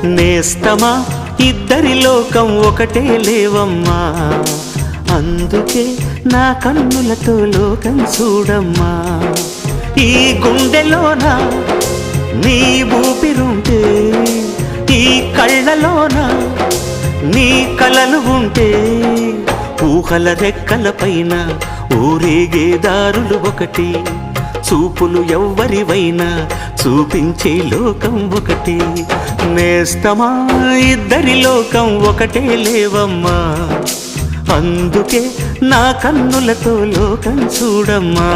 నేస్తమా ఇద్దరి లోకం ఒకటే లేవమ్మా, అందుకే నా కన్నులతో లోకం చూడమ్మా. ఈ గుండెలోన నీ ఊపిరుంటే, ఈ కళ్ళలోన నీ కలలు ఉంటే, ఊహల రెక్కల పైన ఊరేగే దారులు ఒకటి, చూపులు ఎవ్వరివైనా చూపించే లోకం ఒకటి. నేస్తమా ఇద్దరి లోకం ఒకటే లేవమ్మా, అందుకే నా కన్నులతో లోకం చూడమ్మా.